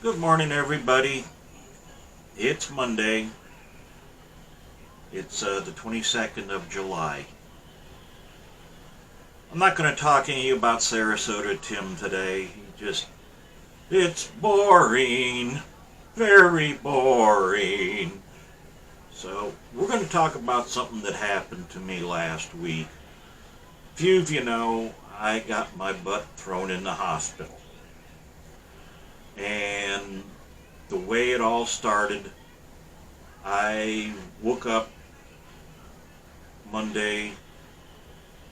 Good morning, everybody. It's Monday. It's the 22nd of July. I'm not going to talk to you about Sarasota Tim today. It's boring. Very boring. So, we're going to talk about something that happened to me last week. Few of you know I got my butt thrown in the hospital. And the way it all started, I woke up Monday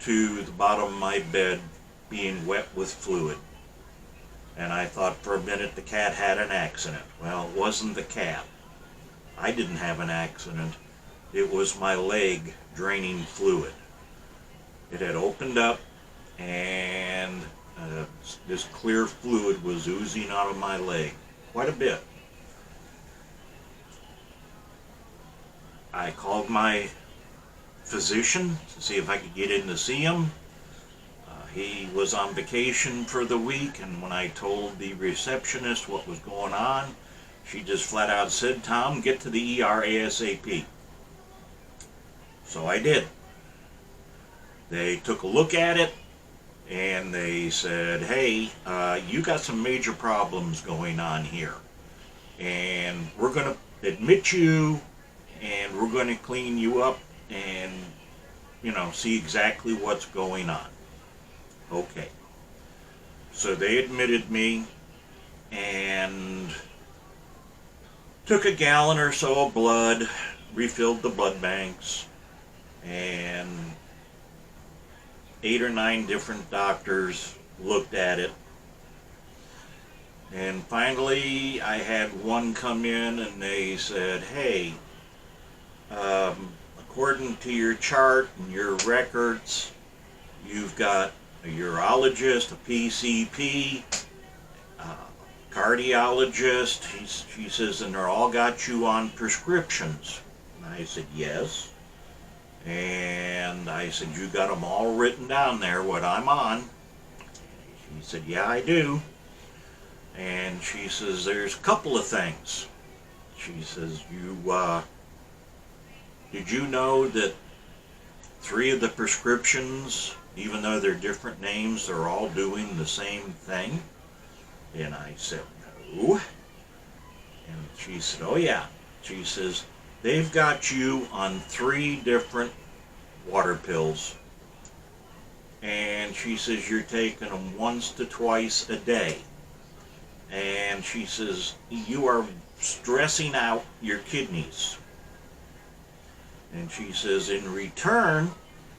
to the bottom of my bed being wet with fluid. And I thought for a minute the cat had an accident. Well, it wasn't the cat. I didn't have an accident. It was my leg draining fluid. It had opened up and this clear fluid was oozing out of my leg. Quite a bit. I called my physician to see if I could get in to see him. He was on vacation for the week, and when I told the receptionist what was going on, she just flat out said, "Tom, get to the ER ASAP." So I did. They took a look at it, and they said, "Hey, you got some major problems going on here, and we're going to admit you, and we're going to clean you up, and see exactly what's going on." Okay. So they admitted me and took a gallon or so of blood, refilled the blood banks, and 8 or 9 different doctors looked at it. And finally, I had one come in and they said, "Hey, according to your chart and your records, you've got a urologist, a PCP, cardiologist." She says, "and they're all got you on prescriptions." And I said, "Yes." And I said, "You got them all written down there, what I'm on?" She said, "Yeah, I do." And she says, "There's a couple of things." She says, did you know that 3 of the prescriptions, even though they're different names, they're all doing the same thing?" And I said, "No." And she said, "Oh yeah." She says, "They've got you on 3 different water pills." And she says, "You're taking them once to twice a day." And she says, "You are stressing out your kidneys." And she says, "In return,"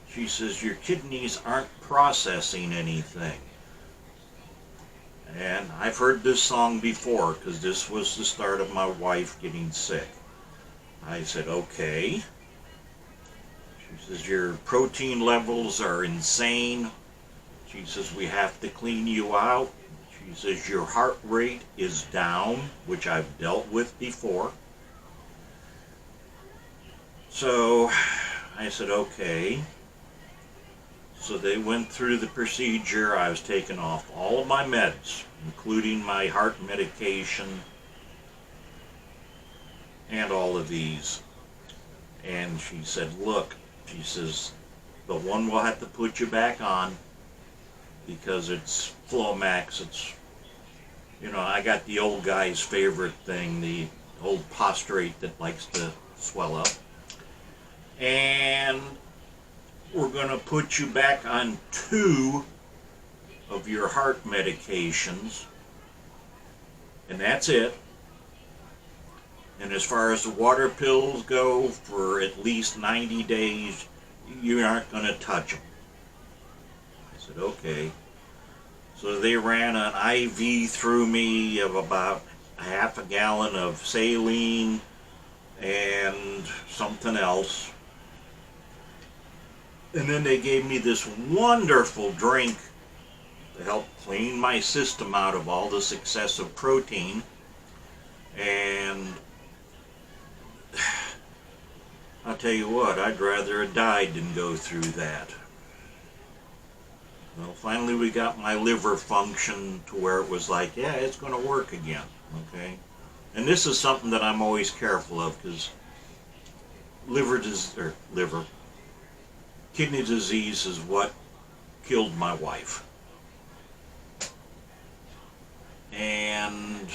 she says, "your kidneys aren't processing anything." And I've heard this song before because this was the start of my wife getting sick. I said, "Okay." She says, "Your protein levels are insane." She says, "We have to clean you out." She says, "Your heart rate is down," which I've dealt with before. So I said, "Okay." So they went through the procedure. I was taking off all of my meds, including my heart medication and all of these. And she said, "Look," she says, "the one we'll have to put you back on because it's Flomax. It's, I got the old guy's favorite thing, the old prostrate that likes to swell up. And we're going to put you back on 2 of your heart medications, and that's it. And as far as the water pills go, for at least 90 days, you aren't going to touch them." I said, "Okay." So they ran an IV through me of about a half a gallon of saline and something else. And then they gave me this wonderful drink to help clean my system out of all this excessive protein. And I'll tell you what, I'd rather have died than go through that. Well, finally we got my liver function to where it was like, yeah, it's going to work again, okay? And this is something that I'm always careful of, because kidney disease is what killed my wife. And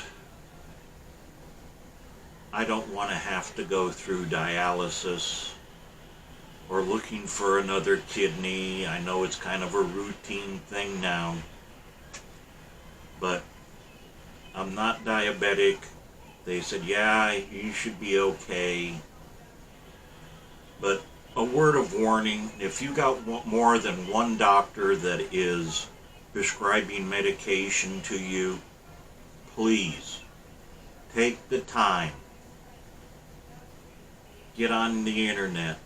I don't want to have to go through dialysis or looking for another kidney. I know it's kind of a routine thing now, but I'm not diabetic. They said, yeah, you should be okay. But a word of warning, if you got more than one doctor that is prescribing medication to you, please take the time. Get on the internet.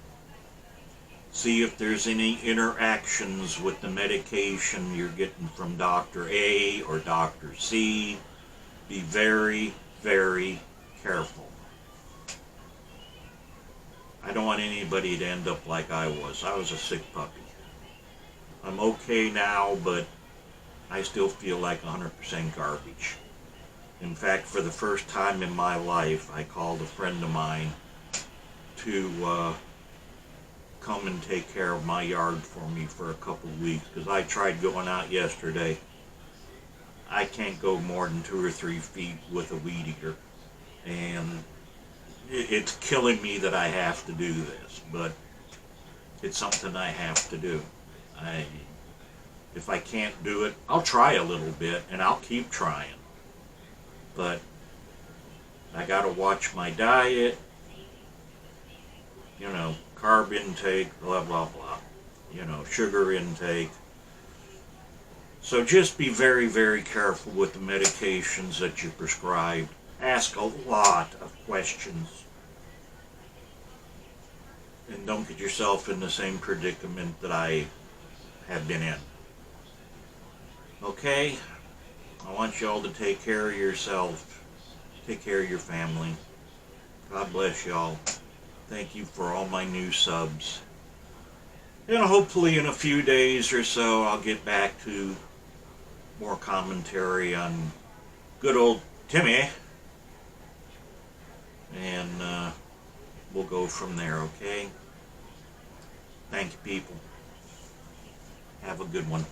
See if there's any interactions with the medication you're getting from Dr. A or Dr. C. Be very, very careful. I don't want anybody to end up like I was. I was a sick puppy. I'm okay now, but I still feel like 100% garbage. In fact, for the first time in my life, I called a friend of mine to come and take care of my yard for me for a couple of weeks, because I tried going out yesterday. I can't go more than 2 or 3 feet with a weed eater, and it's killing me that I have to do this, but it's something I have to do. If I can't do it, I'll try a little bit, and I'll keep trying. But I gotta watch my diet, carb intake, blah, blah, blah, sugar intake. So just be very, very careful with the medications that you prescribe. Ask a lot of questions. And don't get yourself in the same predicament that I have been in. Okay? I want y'all to take care of yourself. Take care of your family. God bless y'all. Thank you for all my new subs. And hopefully in a few days or so I'll get back to more commentary on good old Timmy. And we'll go from there, okay? Thank you, people. Have a good one.